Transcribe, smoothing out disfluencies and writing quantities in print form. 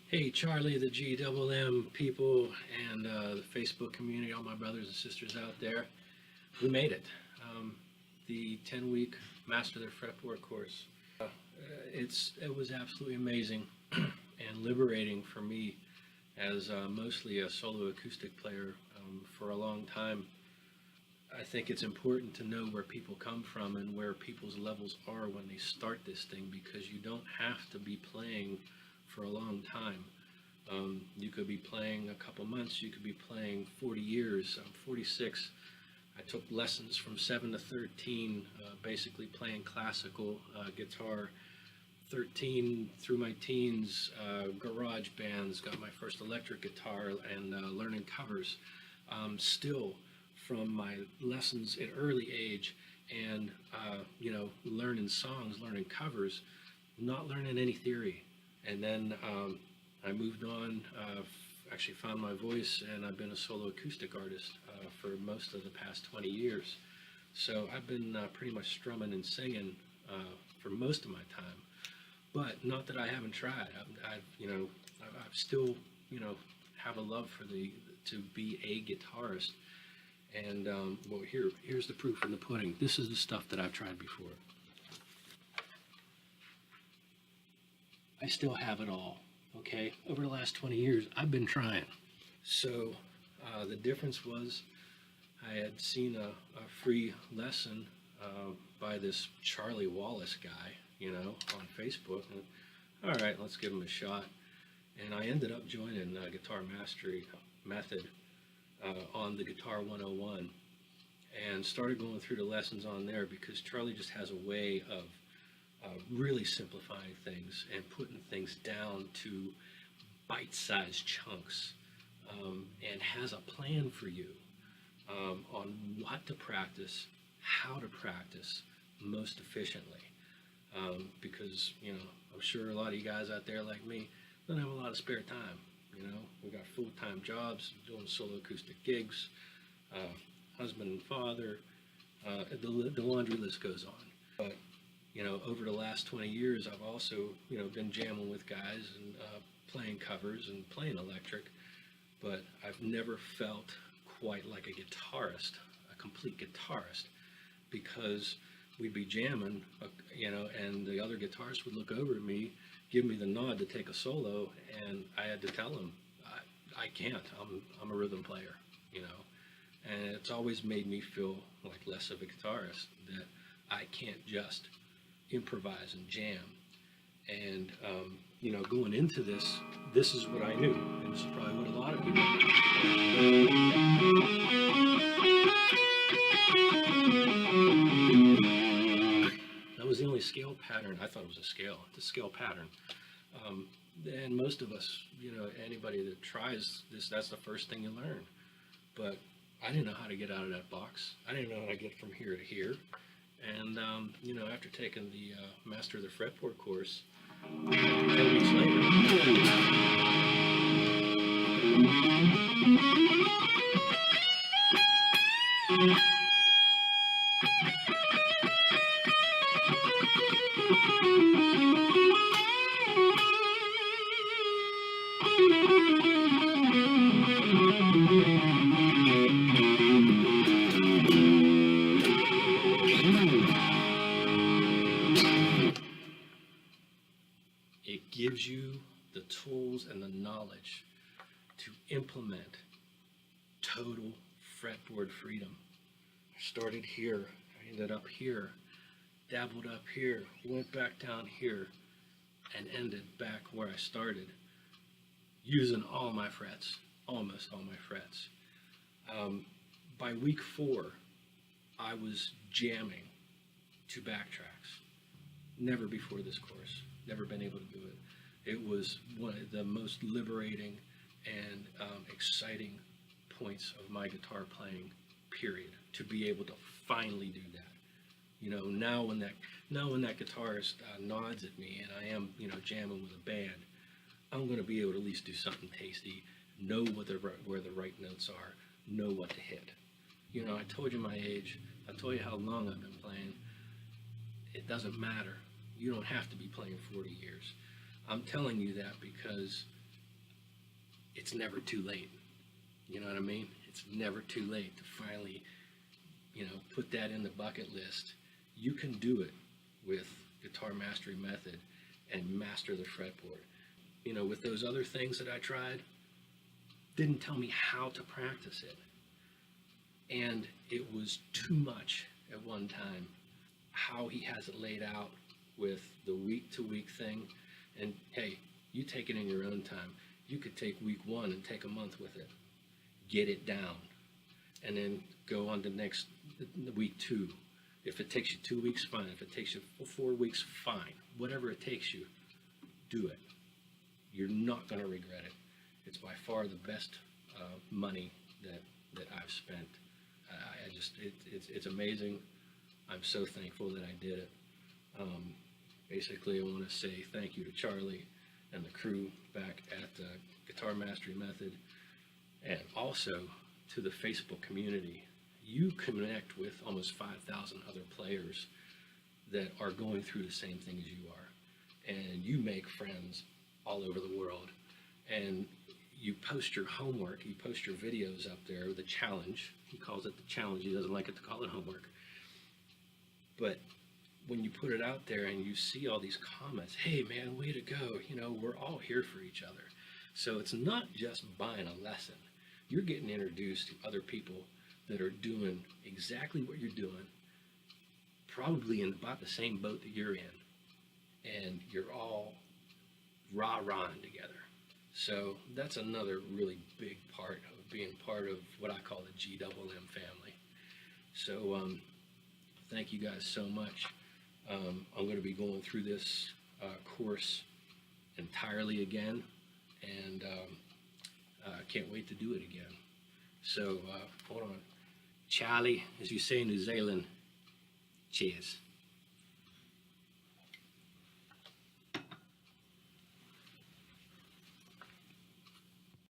Hey, Charlie, the GMM people, and the Facebook community, all my brothers and sisters out there, we made it. Um, the 10-week Master the Fretboard Course. It was absolutely amazing and liberating for me as mostly a solo acoustic player for a long time. I think it's important to know where people come from and where people's levels are when they start this thing, because you don't have to be playing for a long time. You could be playing a couple months, you could be playing 40 years. I'm 46. I took lessons from 7 to 13, basically playing classical guitar. 13 through my teens, garage bands, got my first electric guitar, and learning covers. Still, from my lessons at early age, and learning songs, learning covers, not learning any theory. And then I moved on, actually found my voice, and I've been a solo acoustic artist for most of the past 20 years. So I've been pretty much strumming and singing for most of my time. But not that I haven't tried. I've still, have a love for to be a guitarist. And well, here's the proof in the pudding. This is the stuff that I've tried before. I still have it all. Okay, over the last 20 years, I've been trying. So the difference was I had seen a free lesson by this Charlie Wallace guy, on Facebook. And, all right, let's give him a shot. And I ended up joining Guitar Mastery Method on the Guitar 101, and started going through the lessons on there, because Charlie just has a way of really simplifying things and putting things down to bite-sized chunks, and has a plan for you on what to practice, how to practice most efficiently. Because I'm sure a lot of you guys out there like me don't have a lot of spare time. We got full-time jobs, doing solo acoustic gigs, husband and father, the laundry list goes on. But over the last 20 years, I've also, been jamming with guys and playing covers and playing electric, but I've never felt quite like a guitarist, a complete guitarist, because we'd be jamming, and the other guitarists would look over at me, give me the nod to take a solo, and I had to tell them, I can't, I'm a rhythm player, and it's always made me feel like less of a guitarist, that I can't just improvise and jam. And going into this is what I knew, and this is probably what a lot of people do. That was the only scale pattern. I thought it was a scale. It's a scale pattern. And most of us, anybody that tries this, that's the first thing you learn. But I didn't know how to get out of that box. I didn't know how to get from here to here. And, after taking the Master the Fretboard course, 10 weeks later, it gives you the tools and the knowledge to implement total fretboard freedom. I started here, I ended up here, dabbled up here, went back down here, and ended back where I started, using all my frets, almost all my frets. By week 4, I was jamming to backtracks. Never before this course, never been able to do it. It was one of the most liberating and exciting points of my guitar playing, period, to be able to finally do that. Now when that guitarist nods at me and I am, jamming with a band, I'm going to be able to at least do something tasty, know where the right notes are, know what to hit. I told you my age, I told you how long I've been playing. It doesn't matter. You don't have to be playing 40 years. I'm telling you that because it's never too late. You know what I mean? It's never too late to finally, put that in the bucket list. You can do it with Guitar Mastery Method and Master the Fretboard. With those other things that I tried, didn't tell me how to practice it. And it was too much at one time. How he has it laid out with the week-to-week thing. And hey, you take it in your own time. You could take week 1 and take a month with it. Get it down. And then go on to week 2. If it takes you 2 weeks, fine. If it takes you 4 weeks, fine. Whatever it takes you, do it. You're not going to regret it. It's by far the best money that I've spent. It's amazing. I'm so thankful that I did it. Basically, I want to say thank you to Charlie and the crew back at Guitar Mastery Method, and also to the Facebook community. You connect with almost 5,000 other players that are going through the same thing as you are, and you make friends all over the world. And you post your homework, you post your videos up there, the challenge. He calls it the challenge. He doesn't like it to call it homework. But when you put it out there and you see all these comments, hey man, way to go, we're all here for each other. So it's not just buying a lesson. You're getting introduced to other people that are doing exactly what you're doing, probably in about the same boat that you're in, and you're all rah-rahing together. So that's another really big part of being part of what I call the GMM family. So thank you guys so much. I'm going to be going through this course entirely again, and I can't wait to do it again. So hold on. Charlie, as you say in New Zealand, cheers.